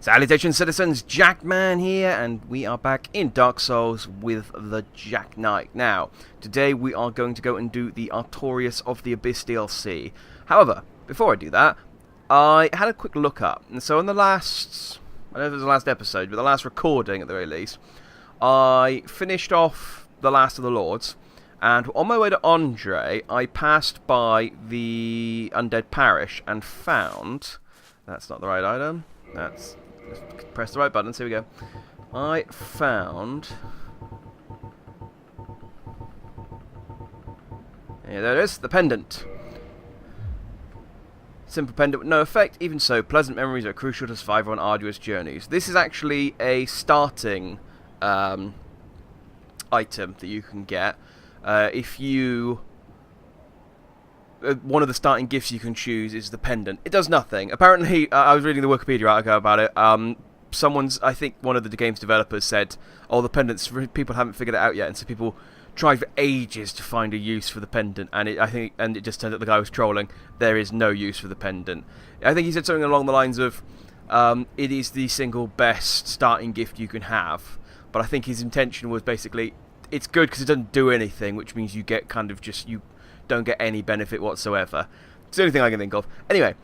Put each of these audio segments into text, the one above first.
Salutations, citizens, Jackman here, and we are back in Dark Souls with the Jack Knight. Now, today we are going to go and do the Artorias of the Abyss DLC. However, before I do that, I had a quick look up, and so in the last, I don't know if it was the last episode, but the last recording at the very least, I finished off the Last of the Lords, and on my way to Andre, I passed by the Undead Parish and found, that's not the right item, let's press the right button, so here we go. I found... yeah, there it is, the pendant. Simple pendant with no effect, even so, pleasant memories are crucial to survival on arduous journeys. This is actually a starting item that you can get. If you... one of the starting gifts you can choose is the pendant. It does nothing. Apparently, I was reading the Wikipedia article about it. I think one of the game's developers said, "Oh, the pendants, people haven't figured it out yet," and so people tried for ages to find a use for the pendant. And it just turned out the guy was trolling. There is no use for the pendant. I think he said something along the lines of, "It is the single best starting gift you can have." But I think his intention was basically, it's good because it doesn't do anything, which means you get kind of just don't get any benefit whatsoever. It's the only thing I can think of. Anyway,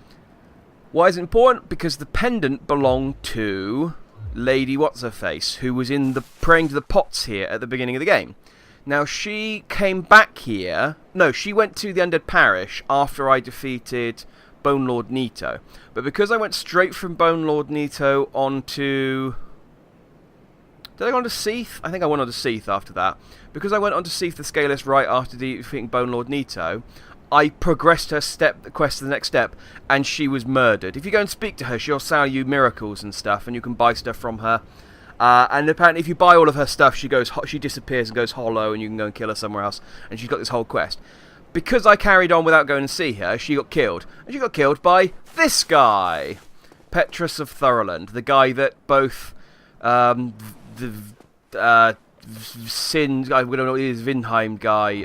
why is it important? Because the pendant belonged to Lady What's-Her-Face, who was in the praying to the pots here at the beginning of the game. Now, she came back here... no, she went to the Undead Parish after I defeated Bone Lord Nito. But because I went straight from Bone Lord Nito onto... did I go on to Seath? I think I went on to Seath after that. Because I went on to Seath the Scaleless right after defeating Bone Lord Nito, I progressed her quest to the next step, and she was murdered. If you go and speak to her, she'll sell you miracles and stuff, and you can buy stuff from her. And apparently if you buy all of her stuff, she disappears and goes hollow, and you can go and kill her somewhere else, and she's got this whole quest. Because I carried on without going to see her, she got killed. And she got killed by this guy, Petrus of Thoroland, the guy that both... Sin, I don't know what it is, Vinheim guy,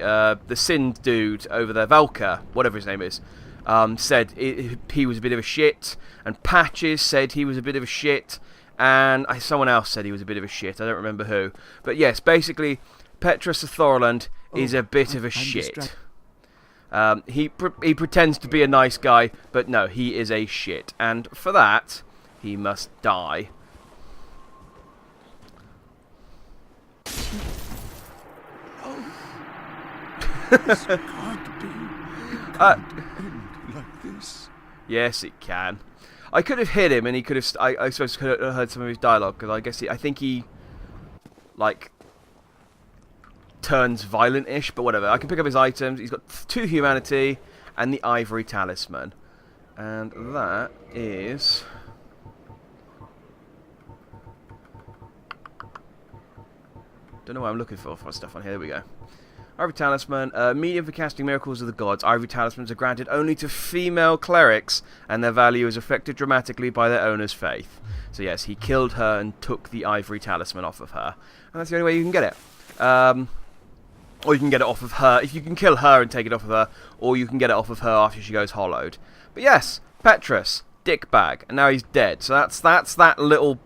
the Sin dude over there, Valka, whatever his name is, said he was a bit of a shit, and Patches said he was a bit of a shit, and someone else said he was a bit of a shit, I don't remember who. But yes, basically, Petrus of Thoroland is a bit of a shit. He pretends to be a nice guy, but no, he is a shit, and for that, he must die. This can't be. It can't end like this. Yes, it can. I could have hit him, and he could have. I suppose could have heard some of his dialogue, because I guess I think he, like, turns violent-ish. But whatever. I can pick up his items. He's got 2 humanity and the ivory talisman, and that is. Don't know what I'm looking for stuff on here. There we go. Ivory Talisman, medium for casting miracles of the gods. Ivory Talismans are granted only to female clerics, and their value is affected dramatically by their owner's faith. So yes, he killed her and took the Ivory Talisman off of her. And that's the only way you can get it. Or you can get it off of her. If you can kill her and take it off of her, or you can get it off of her after she goes hollowed. But yes, Petrus, dickbag, and now he's dead. So that's that little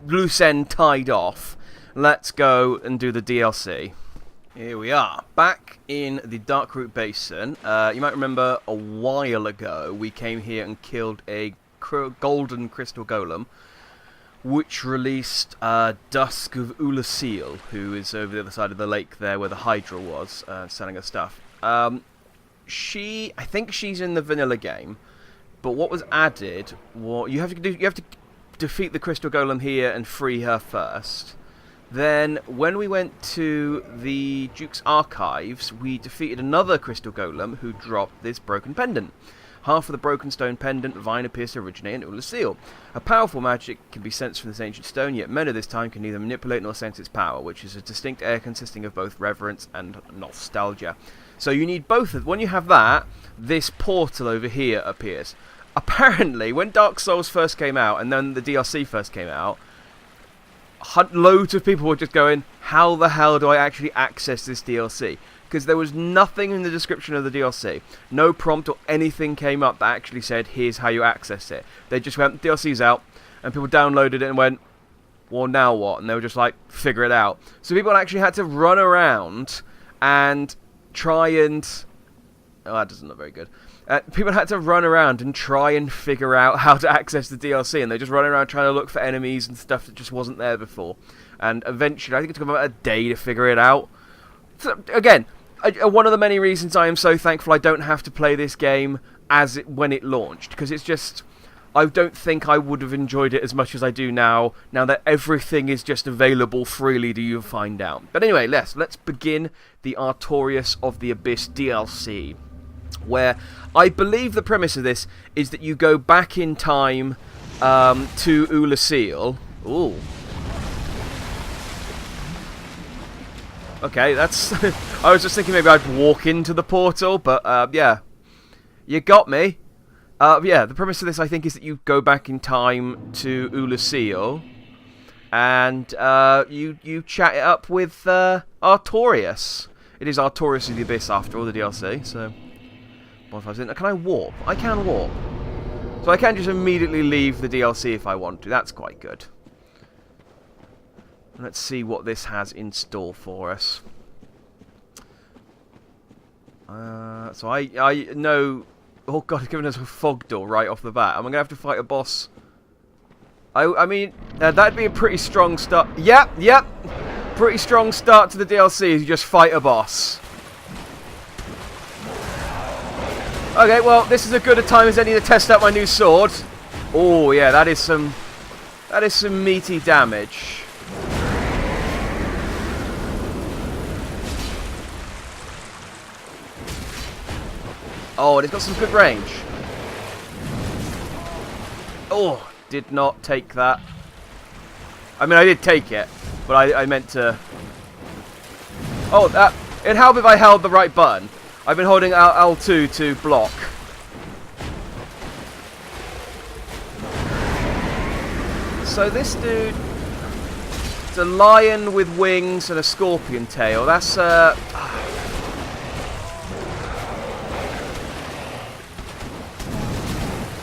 loose end tied off. Let's go and do the DLC. Here we are, back in the Darkroot Basin. You might remember a while ago we came here and killed a golden crystal golem, which released Dusk of Ulasil, who is over the other side of the lake there where the Hydra was, selling her stuff. I think she's in the vanilla game, but what was added, you have to defeat the crystal golem here and free her first. Then, when we went to the Duke's Archives, we defeated another crystal golem who dropped this broken pendant. Half of the broken stone pendant vine appears to originate in Ulasil. A powerful magic can be sensed from this ancient stone, yet men of this time can neither manipulate nor sense its power, which is a distinct air consisting of both reverence and nostalgia. So you need both. When you have that, this portal over here appears. Apparently, when Dark Souls first came out, and then the DLC first came out, loads of people were just going, how the hell do I actually access this DLC? Because there was nothing in the description of the DLC. No prompt or anything came up that actually said, here's how you access it. They just went, DLC's out, and people downloaded it and went, well, now what? And they were just like, figure it out. So people actually had to run around and try and... Oh, that doesn't look very good. People had to run around and try and figure out how to access the DLC, and they just run around trying to look for enemies and stuff that just wasn't there before. And eventually, I think it took about a day to figure it out. So, again, one of the many reasons I am so thankful I don't have to play this game when it launched, because it's just... I don't think I would have enjoyed it as much as I do now that everything is just available freely to you find out. But anyway, let's begin the Artorias of the Abyss DLC, where I believe the premise of this is that you go back in time to Ulasil. Ooh. Okay, that's... I was just thinking maybe I'd walk into the portal, but yeah. You got me. Yeah, the premise of this, I think, is that you go back in time to Ulasil, and you chat it up with Artorias. It is Artorias of the Abyss after all, the DLC, so... Can I warp? I can warp. So I can just immediately leave the DLC if I want to. That's quite good. Let's see what this has in store for us. So I know... Oh god, it's given us a fog door right off the bat. Am I going to have to fight a boss? I mean, that'd be a pretty strong start. Yep. Pretty strong start to the DLC if you just fight a boss. Okay, well, this is as good a time as any to test out my new sword. Oh, yeah, that is some meaty damage. Oh, and it's got some good range. Oh, did not take that. I mean, I did take it, but I meant to... Oh, it'd help if I held the right button. I've been holding L2 to block. So this dude... It's a lion with wings and a scorpion tail. That's,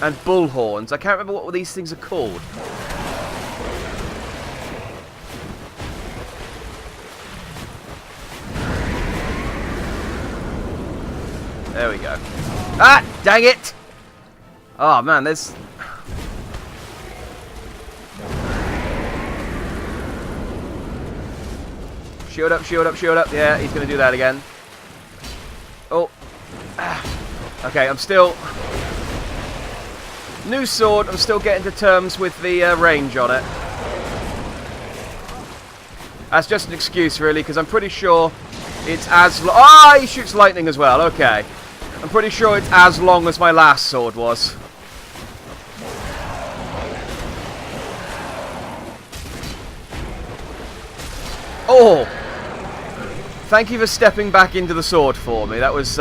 and bull horns. I can't remember what these things are called. There we go. Ah! Dang it! Oh man, there's... Shield up, shield up, shield up. Yeah, he's going to do that again. Oh. Ah. Okay, I'm still... New sword, I'm still getting to terms with the range on it. That's just an excuse, really, because I'm pretty sure it's as... Ah, he shoots lightning as well, okay. I'm pretty sure it's as long as my last sword was. Oh! Thank you for stepping back into the sword for me. That was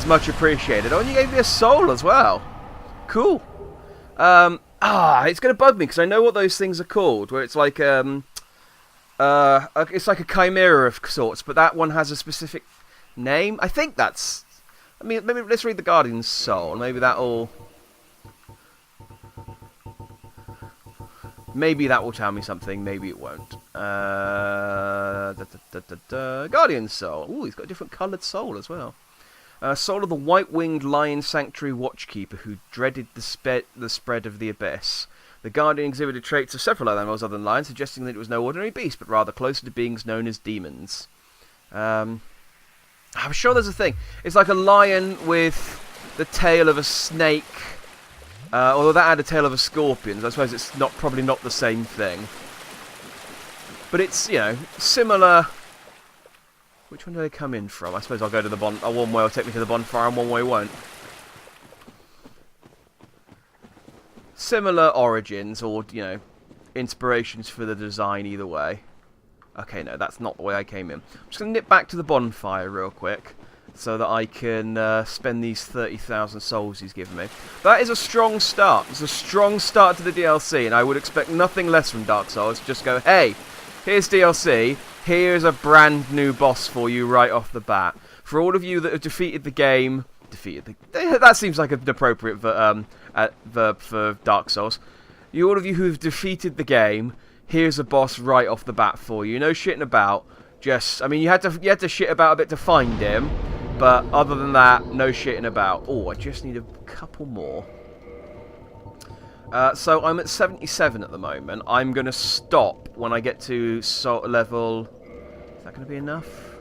much appreciated. Oh, and you gave me a soul as well. Cool. It's going to bug me because I know what those things are called, where it's like, it's like a chimera of sorts, but that one has a specific name. I think that's... I mean, maybe let's read the Guardian's Soul. Maybe that'll... Maybe that will tell me something. Maybe it won't. Guardian's Soul. Ooh, he's got a different coloured soul as well. Soul of the white-winged lion sanctuary watchkeeper who dreaded the spread of the abyss. The Guardian exhibited traits of several other animals other than lions, suggesting that it was no ordinary beast, but rather closer to beings known as demons. I'm sure there's a thing. It's like a lion with the tail of a snake, although that had a tail of a scorpion, so I suppose it's probably not the same thing. But it's, you know, similar... Which one do they come in from? I suppose I'll go to the bonfire. One way will take me to the bonfire and one way won't. Similar origins, or, you know, inspirations for the design either way. Okay, no, that's not the way I came in. I'm just going to nip back to the bonfire real quick, so that I can spend these 30,000 souls he's given me. That is a strong start. It's a strong start to the DLC, and I would expect nothing less from Dark Souls. Just go, hey, here's DLC. Here's a brand new boss for you right off the bat. For all of you that have defeated the game... That seems like an appropriate verb for Dark Souls. all of you who've defeated the game, here's a boss right off the bat for you. No shitting about. Just, I mean, you had to shit about a bit to find him, but other than that, no shitting about. Oh, I just need a couple more. So I'm at 77 at the moment. I'm going to stop when I get to level... Is that going to be enough?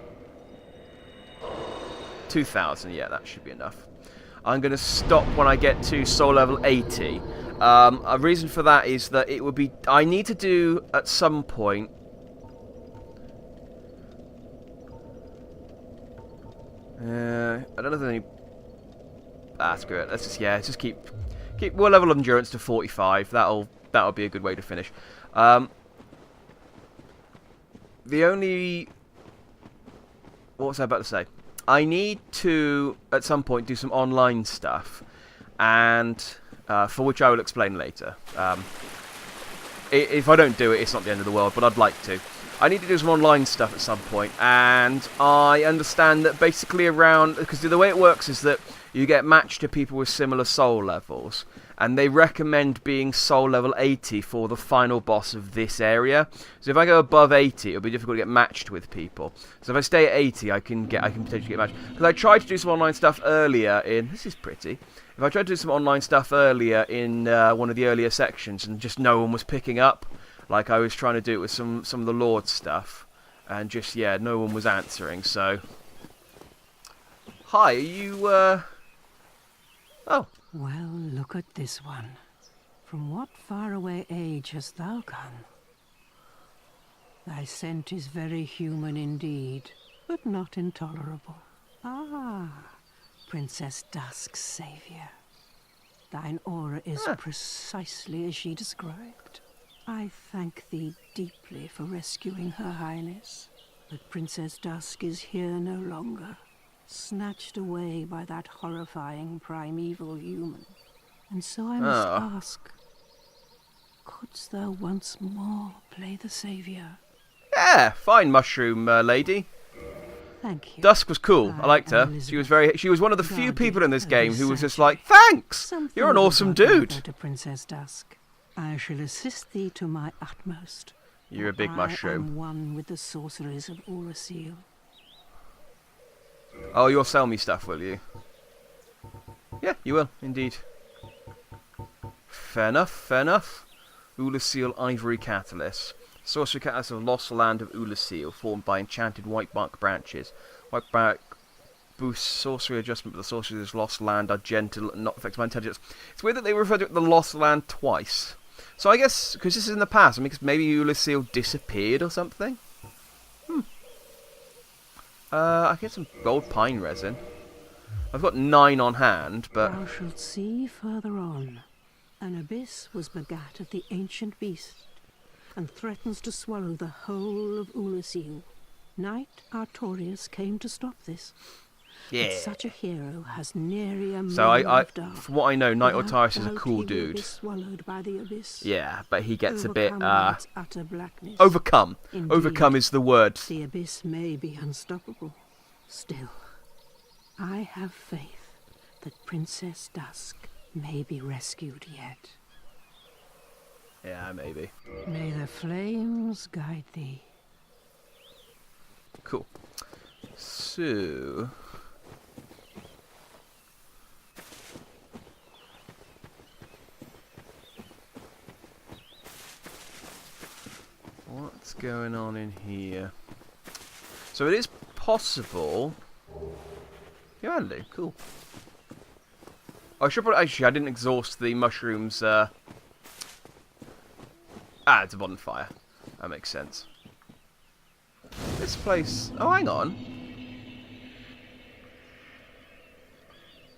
2,000, yeah, that should be enough. I'm going to stop when I get to soul level 80. A reason for that is that it would be... I need to do, at some point... I don't know if there's any... Ah, screw it. Let's just keep we'll level endurance to 45. That'll be a good way to finish. The only... What was I about to say? I need to, at some point, do some online stuff, and for which I will explain later. If I don't do it, it's not the end of the world, but I'd like to. I need to do some online stuff at some point, and I understand that basically around... Because the way it works is that you get matched to people with similar soul levels, and they recommend being soul level 80 for the final boss of this area. So if I go above 80, it'll be difficult to get matched with people. So if I stay at 80, I can potentially get matched. Because I tried to do some online stuff earlier in... This is pretty. If I tried to do some online stuff earlier in one of the earlier sections, and just no one was picking up, like I was trying to do it with some of the Lord stuff, and just, yeah, no one was answering, so... Hi, are you, Oh. Well, look at this one. From what faraway age hast thou come? Thy scent is very human indeed, but not intolerable. Ah, Princess Dusk's saviour. Thine aura is precisely as she described. I thank thee deeply for rescuing Her Highness, but Princess Dusk is here no longer, snatched away by that horrifying primeval human. And so I must ask, couldst thou once more play the saviour? Yeah, fine, mushroom lady. Thank you. Dusk was cool. I liked her. She was one of the few people in this game who was just like, thanks! You're an awesome dude. To Princess Dusk. I shall assist thee to my utmost. You're a big mushroom. I am one with the sorceries of Urasil. Oh, you'll sell me stuff, will you? Yeah, you will, indeed. Fair enough, fair enough. Ulasil Ivory Catalyst. Sorcery catalyst of Lost Land of Ulasil, formed by enchanted white bark branches. White bark boosts sorcery adjustment, but the sorceries of Lost Land are gentle and not affected by intelligence. It's weird that they refer to it the Lost Land twice. So I guess, because this is in the past, I mean, maybe Ulasil disappeared or something? I get some gold pine resin. I've got 9 on hand, but... Thou shalt see further on. An abyss was begat of the ancient beast, and threatens to swallow the whole of Ulasil. Knight Artorius came to stop this. Yeah. But such a hero has nary a moment So dark. from what I know, Knight Without Artorius is a doubt cool he will dude. be swallowed by the abyss. Yeah, but he gets a bit, Overcome by its utter blackness. overcome. Indeed, Overcome is the word. the abyss may be unstoppable. Still, I have faith that Princess Dusk may be rescued yet. Yeah, maybe. May the flames guide thee. Cool. So... what's going on in here? So it is possible... Yeah, I'll do. Cool. I should probably... Actually, I didn't exhaust the mushrooms, it's a bonfire. That makes sense. This place... Oh, hang on.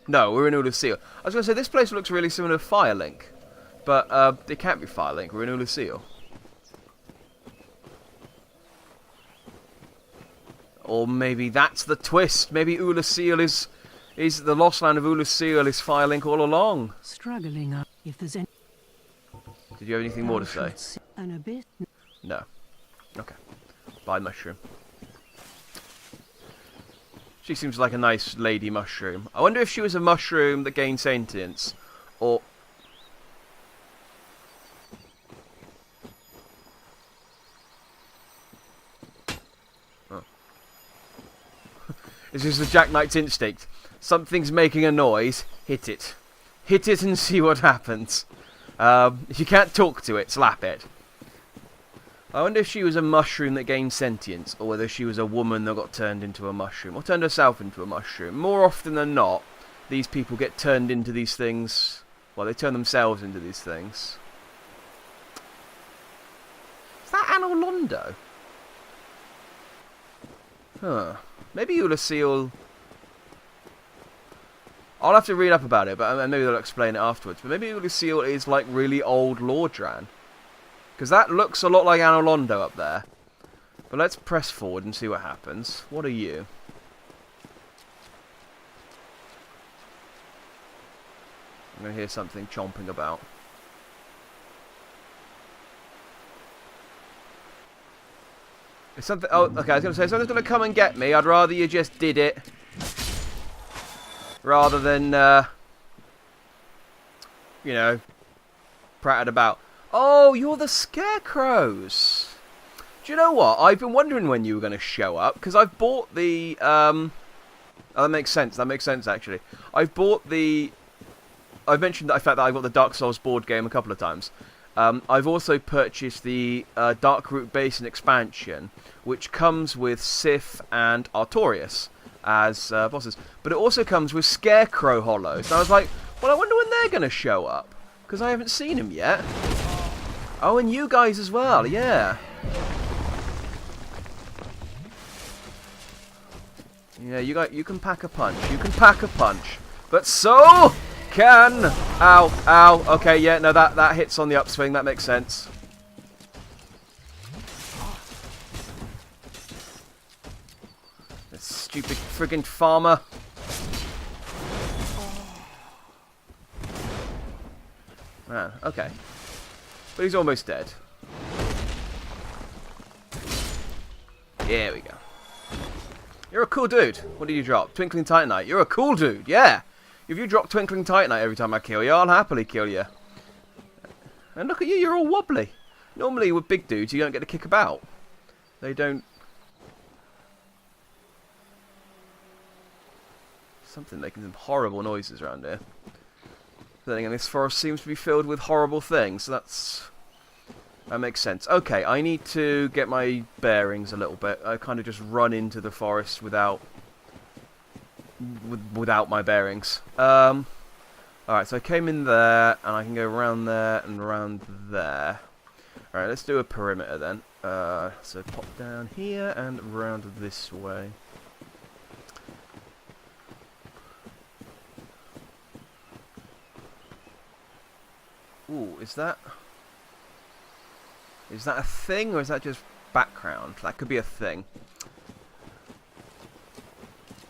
No, we're in Ulasil. I was going to say, this place looks really similar to Firelink. But, it can't be Firelink. We're in Ulasil. Or maybe that's the twist. Maybe Ulasil is the lost land of Ulasil is Firelink all along. Struggling up. If there's any... Did you have anything more to say? An abyss. No. Okay. Bye, mushroom. She seems like a nice lady mushroom. I wonder if she was a mushroom that gained sentience. Or... This is the Jack Knight's instinct. Something's making a noise, hit it. Hit it and see what happens. If you can't talk to it, slap it. I wonder if she was a mushroom that gained sentience, or whether she was a woman that got turned into a mushroom, or turned herself into a mushroom. More often than not, these people get turned into these things. Well, they turn themselves into these things. Is that Anor Londo? Huh. Maybe Ulysseal... I'll have to read up about it, but maybe they'll explain it afterwards. But maybe Ulysseal is like really old Lordran. Because that looks a lot like Anor Londo up there. But let's press forward and see what happens. What are you? I'm going to hear something chomping about. It's something... Oh, okay, I was going to say, something's going to come and get me. I'd rather you just did it. Rather than, you know, pratted about. Oh, you're the Scarecrows. Do you know what? I've been wondering when you were going to show up, because I've bought the, oh, that makes sense. That makes sense, actually. I've bought the... I've mentioned the fact that I've got the Dark Souls board game a couple of times. I've also purchased the Darkroot Basin expansion, which comes with Sif and Artorias as bosses. But it also comes with Scarecrow Hollows. And I was like, well, I wonder when they're going to show up, because I haven't seen them yet. Oh, and you guys as well, yeah. Yeah, you can pack a punch. You can pack a punch. But so can... Ow, ow. Okay, yeah, no, that hits on the upswing. That makes sense. This stupid friggin' farmer. Man, okay. But he's almost dead. There we go. You're a cool dude. What did you drop? Twinkling Titanite. You're a cool dude, yeah. If you drop Twinkling Titanite every time I kill you, I'll happily kill you. And look at you, you're all wobbly. Normally with big dudes, you don't get to kick about. They don't... Something making some horrible noises around here. Then again, this forest seems to be filled with horrible things, so that makes sense. Okay, I need to get my bearings a little bit. I kind of just run into the forest without my bearings. Alright, so I came in there, and I can go around there and around there. Alright, let's do a perimeter then. So pop down here and around this way. Ooh, is that a thing, or is that just background? That could be a thing.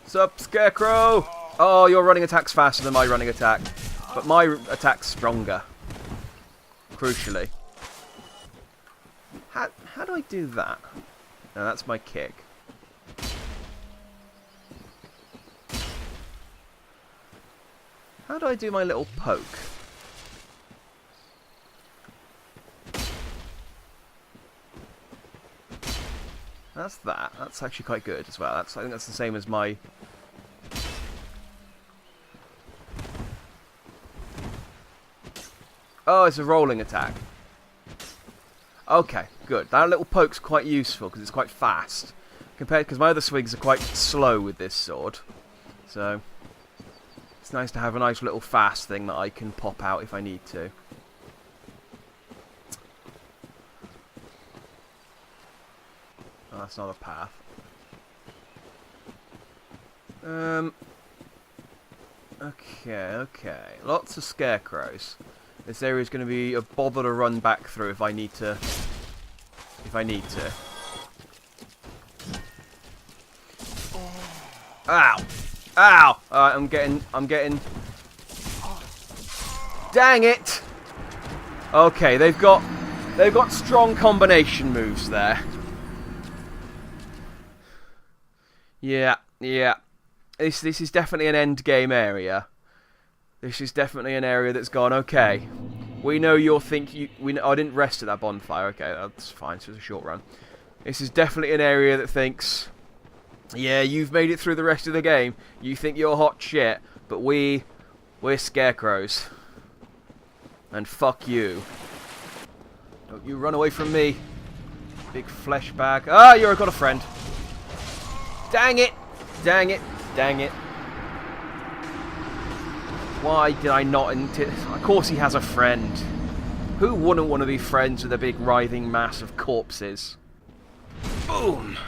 Sup, Scarecrow? Oh, your running attack's faster than my running attack. But my attack's stronger. Crucially. How do I do that? No, that's my kick. How do I do my little poke? That's that. That's actually quite good as well. I think that's the same as my... Oh, it's a rolling attack. Okay, good. That little poke's quite useful because it's quite fast. Because my other swings are quite slow with this sword. So, it's nice to have a nice little fast thing that I can pop out if I need to. Oh, that's not a path. Okay. Lots of scarecrows. This area is going to be a bother to run back through if I need to. Ow! Ow! Alright, I'm getting. Dang it! Okay, they've got strong combination moves there. Yeah. This is definitely an end game area. This is definitely an area that's gone, okay. We know you'll think I didn't rest at that bonfire. Okay, that's fine. So it's a short run. This is definitely an area that thinks Yeah, you've made it through the rest of the game. You think you're hot shit, but we're scarecrows. And fuck you. Don't you run away from me. Big flesh bag. Ah, you've got a friend. Dang it! Dang it! Dang it! Why did I not... Of course he has a friend. Who wouldn't want to be friends with a big writhing mass of corpses? Boom!